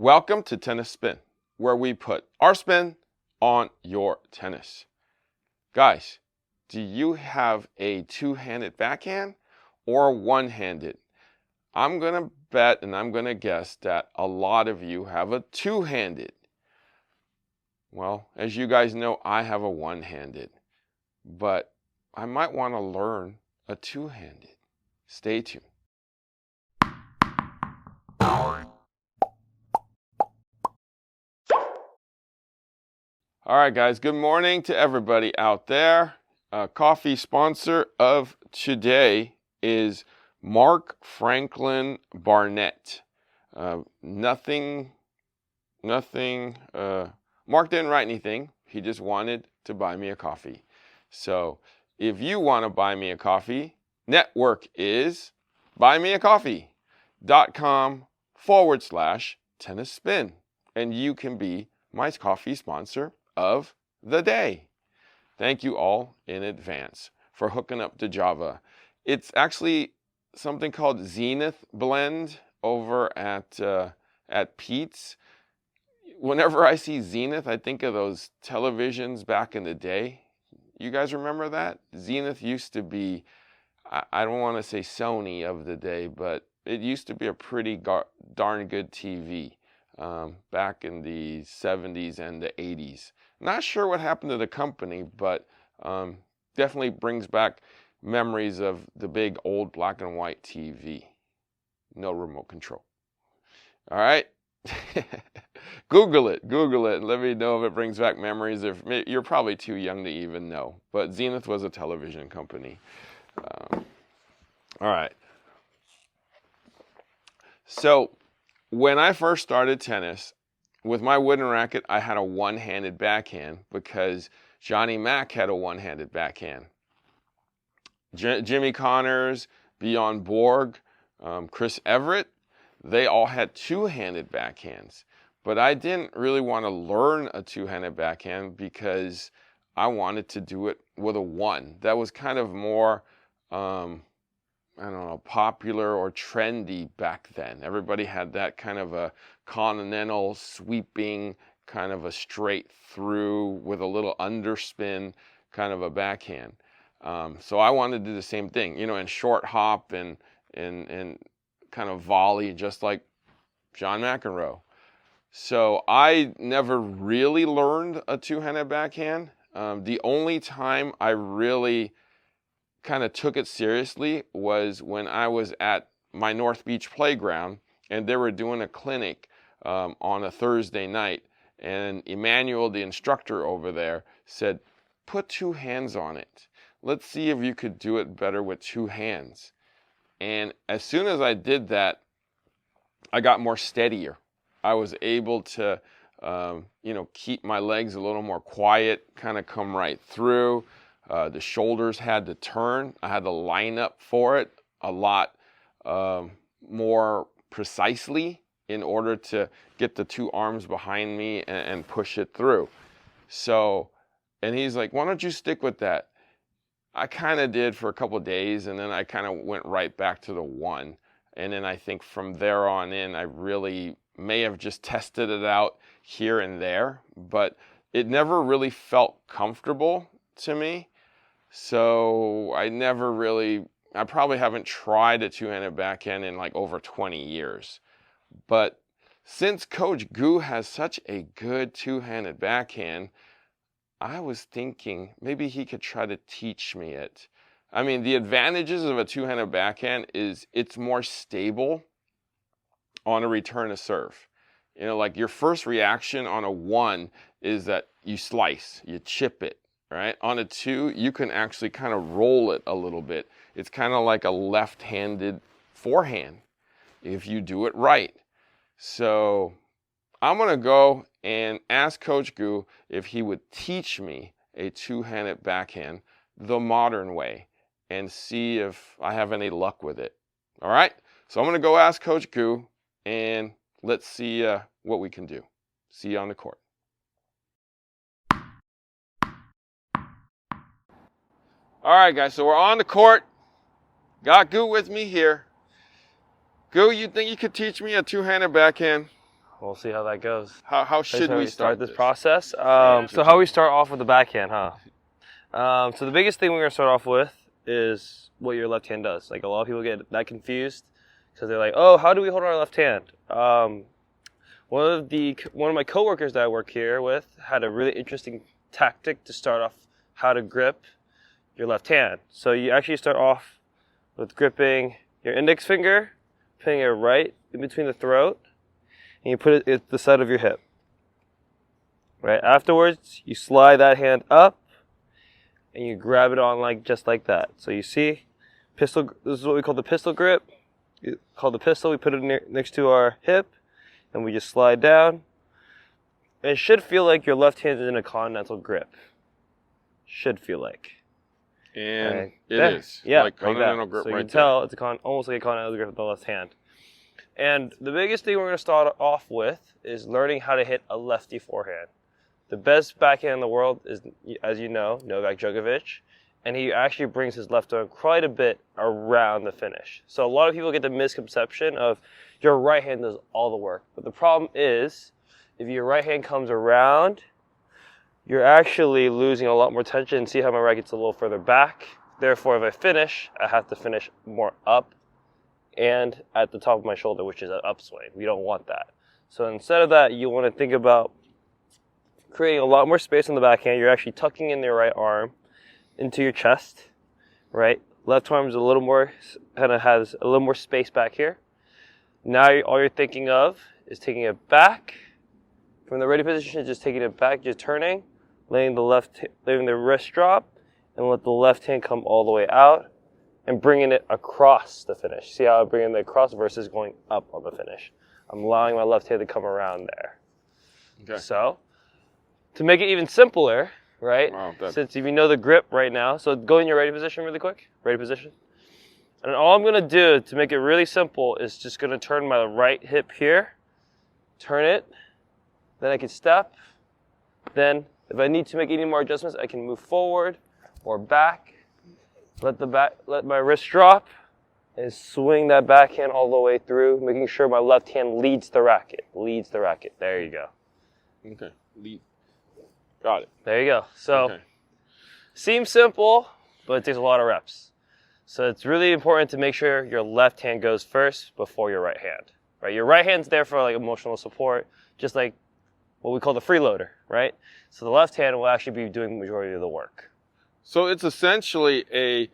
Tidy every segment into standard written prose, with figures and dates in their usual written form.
Welcome to Tennis Spin, where we put our spin on your tennis. Guys, do you have a two-handed backhand or one-handed? I'm going to bet and I'm going to guess that a lot of you have a two-handed. Well, as you guys know, I have a one-handed, but I might want to learn a two-handed. Stay tuned. All right, guys, good morning to everybody out there. Coffee sponsor of today is Mark Franklin Barnett. Mark didn't write anything. He just wanted to buy me a coffee. So if you want to buy me a coffee, network is buymeacoffee.com/tennis spin. And you can be my coffee sponsor of the day. Thank you all in advance for hooking up to Java. It's actually something called Zenith Blend over at Pete's. Whenever I see Zenith, I think of those televisions back in the day. You guys remember that? Zenith used to be, I don't want to say Sony of the day, but it used to be a pretty darn good TV back in the 70s and the 80s. Not sure what happened to the company, but definitely brings back memories of the big old black and white TV. No remote control. All right? Google it, and let me know if it brings back memories. If you're probably too young to even know, but Zenith was a television company. All right. So when I first started tennis, with my wooden racket, I had a one-handed backhand because Johnny Mack had a one-handed backhand. Jimmy Connors, Bjorn Borg, Chris Everett, they all had two-handed backhands. But I didn't really want to learn a two-handed backhand because I wanted to do it with a one. That was kind of more, popular or trendy back then. Everybody had that kind of a continental sweeping, kind of a straight through with a little underspin kind of a backhand. So I wanted to do the same thing, and short hop and kind of volley, just like John McEnroe. So I never really learned a two-handed backhand. The only time I really kind of took it seriously was when I was at my North Beach playground and they were doing a clinic on a Thursday night, and Emmanuel, the instructor over there, said, put two hands on it. Let's see if you could do it better with two hands. And as soon as I did that, I got more steadier. I was able to keep my legs a little more quiet, kind of come right through. The shoulders had to turn. I had to line up for it a lot more precisely in order to get the two arms behind me and push it through. So, and he's like, why don't you stick with that? I kind of did for a couple of days, and then I kind of went right back to the one. And then I think from there on in, I really may have just tested it out here and there, but it never really felt comfortable to me. So I probably haven't tried a two-handed backhand in like over 20 years. But since Coach Gu has such a good two-handed backhand, I was thinking maybe he could try to teach me it. I mean, the advantages of a two-handed backhand is it's more stable on a return to serve. Like your first reaction on a one is that you slice, you chip it, right? On a two, you can actually kind of roll it a little bit. It's kind of like a left-handed forehand if you do it right. So I'm going to go and ask Coach Gu if he would teach me a two-handed backhand the modern way and see if I have any luck with it. All right? So I'm going to go ask Coach Gu, and let's see what we can do. See you on the court. All right, guys, so we're on the court. Got Gu with me here. Gu, you think you could teach me a two-handed backhand? We'll see how that goes. How should we start this process? So how we start off with the backhand, huh? So the biggest thing we're going to start off with is what your left hand does. Like a lot of people get that confused because they're like, oh, how do we hold our left hand? One of my coworkers that I work here with had a really interesting tactic to start off how to grip your left hand. So you actually start off with gripping your index finger, putting it right in between the throat, and you put it at the side of your hip. Right afterwards, you slide that hand up, and you grab it on just like that. So you see, pistol. This is what we call the pistol grip. Called the pistol. We put it next to our hip, and we just slide down. And it should feel like your left hand is in a continental grip. Should feel like. And it is. Yeah, like continental grip so you right can tell it's almost like a continental grip with the left hand. And the biggest thing we're going to start off with is learning how to hit a lefty forehand. The best backhand in the world is, as you know, Novak Djokovic, and he actually brings his left arm quite a bit around the finish. So a lot of people get the misconception of your right hand does all the work. But the problem is, if your right hand comes around, you're actually losing a lot more tension. See how my racket's a little further back? Therefore, if I finish, I have to finish more up and at the top of my shoulder, which is an upswing. We don't want that. So instead of that, you want to think about creating a lot more space on the backhand. You're actually tucking in your right arm into your chest, right? Left arm is a little more, kind of has a little more space back here. Now all you're thinking of is taking it back. From the ready position, just taking it back, just turning, letting the wrist drop, and let the left hand come all the way out, and bringing it across the finish. See how I'm bringing it across versus going up on the finish. I'm allowing my left hand to come around there. Okay. So, to make it even simpler, right? Wow, Since if you know the grip right now, so go in your ready position really quick. Ready position. And all I'm going to do to make it really simple is just going to turn my right hip here, turn it, then I can step. Then if I need to make any more adjustments, I can move forward or back. Let my wrist drop and swing that backhand all the way through, making sure my left hand leads the racket. There you go. Okay. Lead. Got it. There you go. So, Seems simple, but it takes a lot of reps. So it's really important to make sure your left hand goes first before your right hand. Right? Your right hand's there for emotional support, just like what we call the freeloader, right? So the left hand will actually be doing the majority of the work. So it's essentially a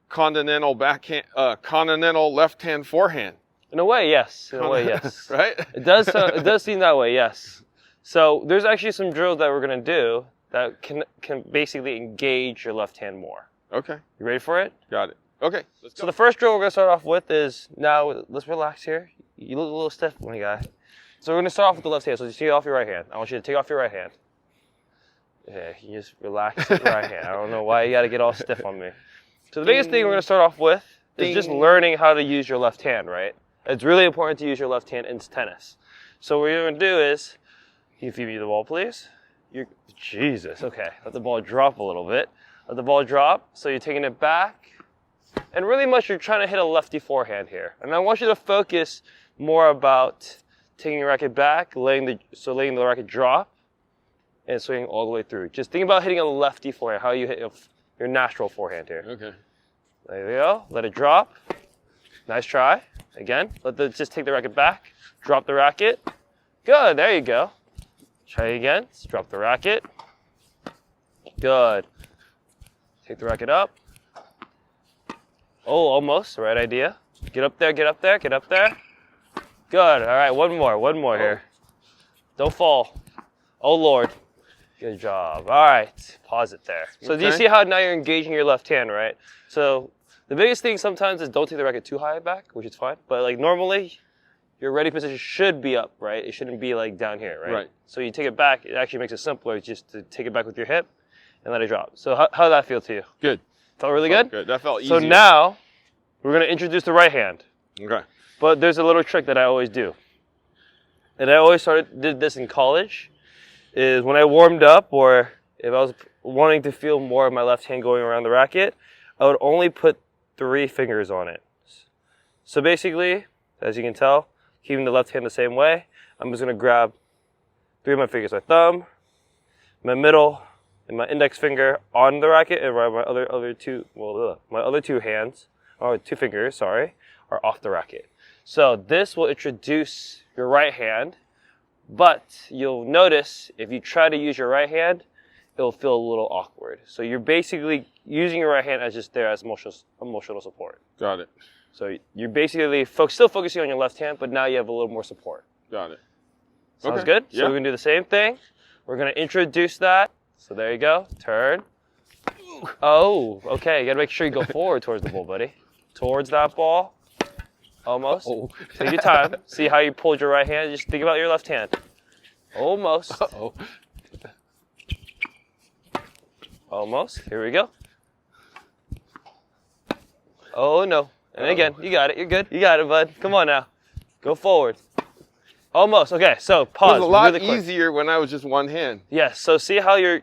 continental left-hand forehand. In a way, yes. Right? It does seem that way, yes. So there's actually some drills that we're going to do that can basically engage your left hand more. Okay. You ready for it? Got it. Okay, let's go. So the first drill we're going to start off with is, now let's relax here. You look a little stiff, my guy. So we're going to start off with the left hand. So just take off your right hand. I want you to take off your right hand. Yeah, you just relax your right hand. I don't know why you got to get all stiff on me. So the biggest thing we're going to start off with is just learning how to use your left hand, right? It's really important to use your left hand in tennis. So what you're going to do is, can you feed me the ball, please? Jesus, okay. Let the ball drop a little bit. Let the ball drop. So you're taking it back. And really much you're trying to hit a lefty forehand here. And I want you to focus more about taking your racket back, letting the racket drop, and swinging all the way through. Just think about hitting a lefty forehand, how you hit your natural forehand here. Okay. There you go. Let it drop. Nice try. Again, just take the racket back. Drop the racket. Good. There you go. Try it again. Let's drop the racket. Good. Take the racket up. Oh, almost. Right idea. Get up there, get up there, get up there. Good. All right, one more here. Don't fall. Oh, Lord. Good job. All right, pause it there. So do you see how now you're engaging your left hand, right? So the biggest thing sometimes is don't take the racket too high back, which is fine. But normally, your ready position should be up, right? It shouldn't be down here, right? Right. So you take it back, it actually makes it simpler just to take it back with your hip and let it drop. So how did that feel to you? Good. Felt really good? Good. That felt easy. So now, we're going to introduce the right hand. Okay. But there's a little trick that I always do. And I always did this in college, is when I warmed up, or if I was wanting to feel more of my left hand going around the racket, I would only put 3 fingers on it. So basically, as you can tell, keeping the left hand the same way, I'm just going to grab 3 of my fingers, my thumb, my middle, and my index finger on the racket, and my other two hands, or 2 fingers, sorry, are off the racket. So this will introduce your right hand, but you'll notice if you try to use your right hand, it'll feel a little awkward. So you're basically using your right hand as just there as emotional support. Got it. So you're basically still focusing on your left hand, but now you have a little more support. Got it. Sounds Okay. good? Yeah. So we're going to do the same thing. We're going to introduce that. So there you go. Turn. Oh, okay. You got to make sure you go forward towards the ball, buddy. Towards that ball. Almost. Uh-oh. Take your time. See how you pulled your right hand? Just think about your left hand. Almost. Uh-oh. Almost. Here we go. Oh, no. And again, you got it. You're good. You got it, bud. Come on now. Go forward. Almost. Okay, so pause. It was a lot really quick. easier when I was just one hand. Yes. So see how you're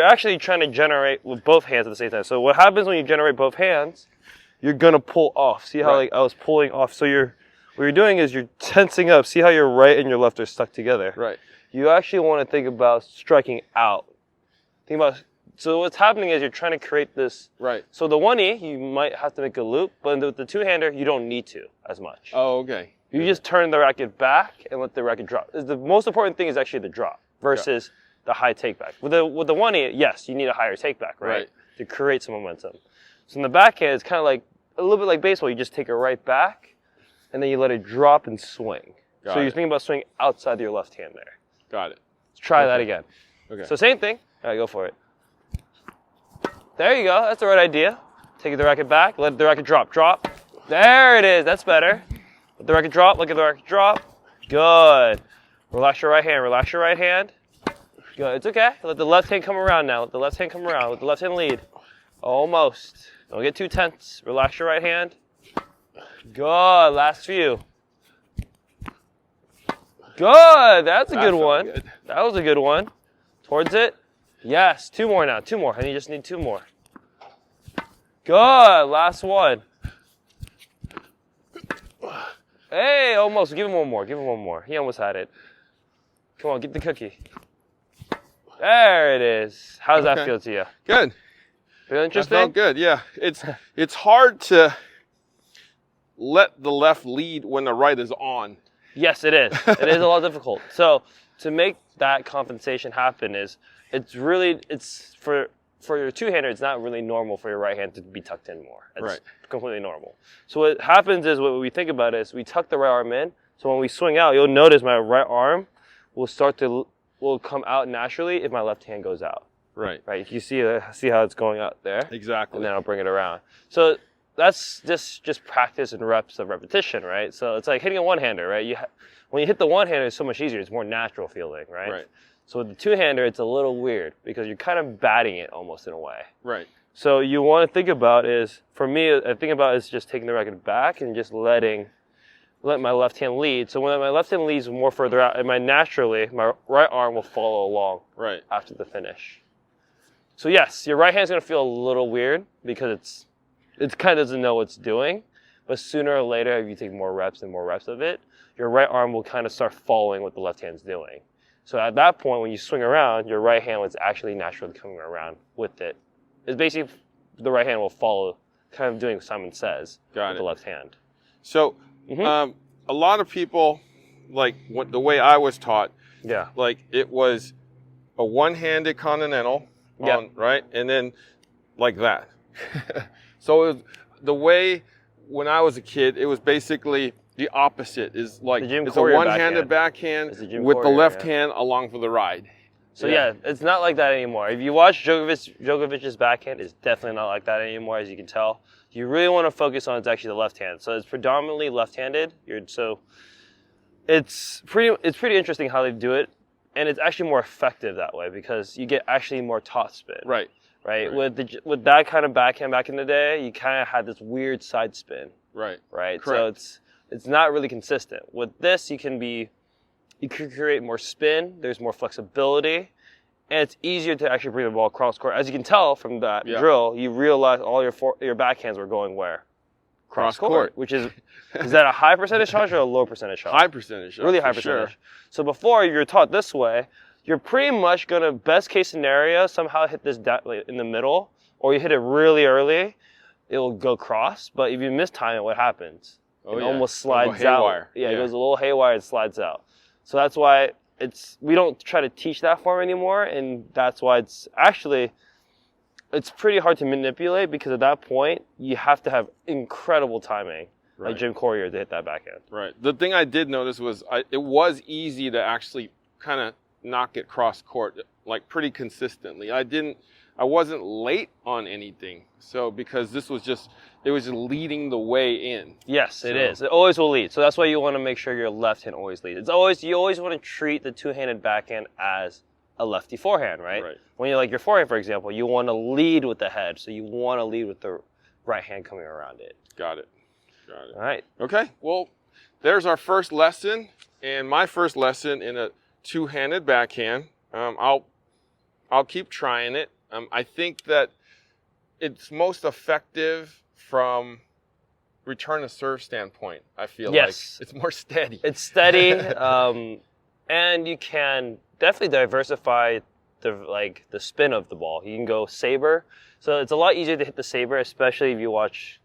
actually trying to generate with both hands at the same time. So what happens when you generate both hands? You're gonna pull off. See how like I was pulling off. So what you're doing is you're tensing up. See how your right and your left are stuck together. Right. You actually want to think about striking out. Think about. So what's happening is you're trying to create this. Right. So the 1E, you might have to make a loop, but with the two-hander, you don't need to as much. Oh, okay. You just turn the racket back and let the racket drop. The most important thing is actually the drop versus the high takeback. With the 1E, yes, you need a higher takeback, right? To create some momentum. So in the backhand, it's kind of like a little bit like baseball. You just take it right back, and then you let it drop and swing. So you're thinking about swinging outside your left hand there. Got it. Let's try that again. Okay. So same thing. All right, go for it. There you go. That's the right idea. Take the racket back. Let the racket drop. Drop. There it is. That's better. Let the racket drop. Look at the racket drop. Good. Relax your right hand. Relax your right hand. Good. It's okay. Let the left hand come around now. Let the left hand come around. Let the left hand lead. Almost. Don't get too tense. Relax your right hand. Good. Last few. Good. That's a good one. Good. That was a good one. Towards it. Yes. 2 more now. 2 more. And you just need 2 more. Good. Last one. Hey, almost. Give him one more. Give him one more. He almost had it. Come on, get the cookie. There it is. How does that feel to you? Good. Feel That interesting? felt good. Yeah. It's hard to let the left lead when the right is on. Yes, it is. It is a lot difficult. So to make that compensation happen it's for your two-hander, it's not really normal for your right hand to be tucked in more. It's completely normal. So what happens is what we think about is we tuck the right arm in. So when we swing out, you'll notice my right arm will come out naturally if my left hand goes out. Right. Right. You see how it's going out there. Exactly. And then I'll bring it around. So that's just practice and reps of repetition, right? So it's like hitting a one-hander, right? When you hit the one-hander, it's so much easier. It's more natural feeling, right? Right. So with the two-hander, it's a little weird because you're kind of batting it almost in a way. Right. So you want to think about for me, I think about is just taking the racket back and just let my left hand lead. So when my left hand leads more further out, my right arm will follow along after the finish. So yes, your right hand is going to feel a little weird because it kind of doesn't know what it's doing. But sooner or later, if you take more reps and more reps of it, your right arm will kind of start following what the left hand's doing. So at that point, when you swing around, your right hand was actually naturally coming around with it. It's basically the right hand will follow, kind of doing what Simon says with the left hand. So a lot of people, like the way I was taught, like it was a one-handed continental, right? And then like that. So it was, the way when I was a kid, it was basically the opposite. Is like it's a one-handed backhand with the left hand along for the ride. So it's not like that anymore. If you watch Djokovic's backhand, it's definitely not like that anymore, as you can tell. You really want to focus on it's actually the left hand. So it's predominantly left-handed. So it's pretty interesting how they do it, and it's actually more effective that way because you get actually more top spin. Right. With that kind of backhand back in the day, you kind of had this weird side spin. Right. Correct. So it's not really consistent. With this, you can create more spin. There's more flexibility, and it's easier to actually bring the ball across court. As you can tell from that drill, you realize all your backhands were going where? cross court, which is that a high percentage charge or a low percentage charge? High percentage charge. Really high percentage. Sure. So before, if you're taught this way, you're pretty much going to, best case scenario, somehow hit this in the middle, or you hit it really early, it will go cross. But if you mistime it, what happens? It almost slides out. Yeah, it goes a little haywire and slides out. So that's why we don't try to teach that form anymore, and that's why it's pretty hard to manipulate, because at that point, you have to have incredible timing, like Jim Courier, to hit that backhand. Right. The thing I did notice was it was easy to actually kind of knock it cross court, like pretty consistently. I wasn't late on anything. So because it was leading the way in. Yes, it is. It always will lead. So that's why you want to make sure your left hand always leads. You always want to treat the two-handed backhand as a lefty forehand, right? When you like your forehand, for example, you want to lead with the head. So you want to lead with the right hand coming around it. Got it. All right. Okay. Well, there's our first lesson, and my first lesson in a two-handed backhand. I'll keep trying it. I think that it's most effective from return to serve standpoint. I feel like it's more steady. It's steady, and you can definitely diversify the spin of the ball. You can go saber, so it's a lot easier to hit the saber, especially if you watch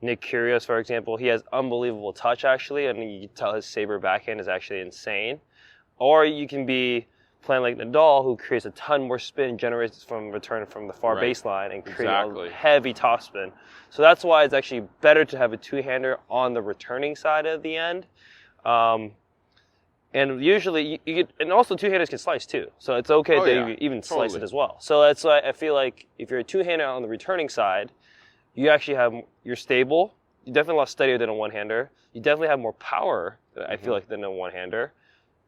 Nick Kyrgios, for example. He has unbelievable touch, actually, and you can tell his saber backhand is actually insane. Or you can be playing like Nadal, who creates a ton more spin, generates from return from the far baseline, and create a heavy topspin. So that's why it's actually better to have a two-hander on the returning side of the end. And usually, and also two-handers can slice too. So it's okay to even slice it as well. So that's why I feel like if you're a two-hander on the returning side, you're stable. You're definitely a lot steadier than a one-hander. You definitely have more power, I feel like, than a one-hander.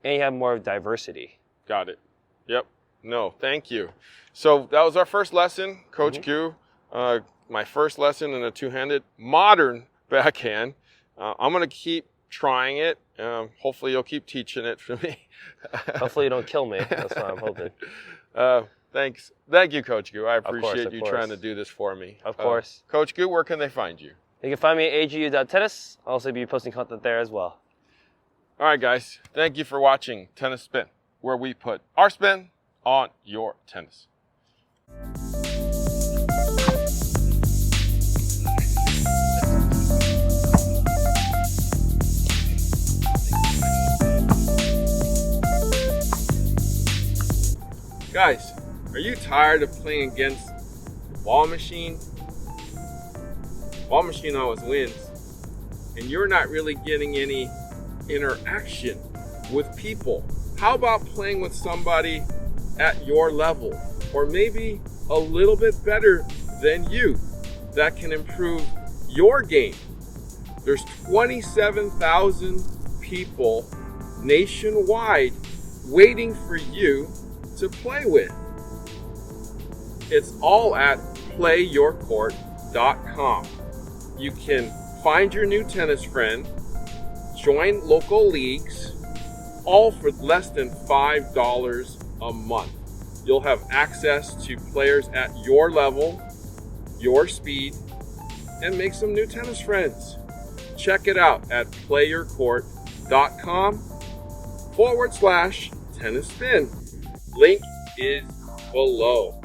And you have more diversity. Got it. Yep. No, thank you. So that was our first lesson, Coach Q. My first lesson in a two-handed modern backhand. I'm going to keep trying it. Hopefully you'll keep teaching it for me. Hopefully you don't kill me. That's what I'm hoping. Thanks. Thank you, Coach Gu. I appreciate you trying to do this for me. Of course. Coach Gu, where can they find you? You can find me at agu.tennis. I'll also be posting content there as well. All right, guys. Thank you for watching Tennis Spin, where we put our spin on your tennis. Guys, are you tired of playing against the ball machine? Ball machine always wins, and you're not really getting any interaction with people. How about playing with somebody at your level, or maybe a little bit better than you, that can improve your game? There's 27,000 people nationwide waiting for you to play with. It's all at playyourcourt.com. You can find your new tennis friend, join local leagues, all for less than $5 a month. You'll have access to players at your level, your speed, and make some new tennis friends. Check it out at playyourcourt.com/tennis spin. Link is below.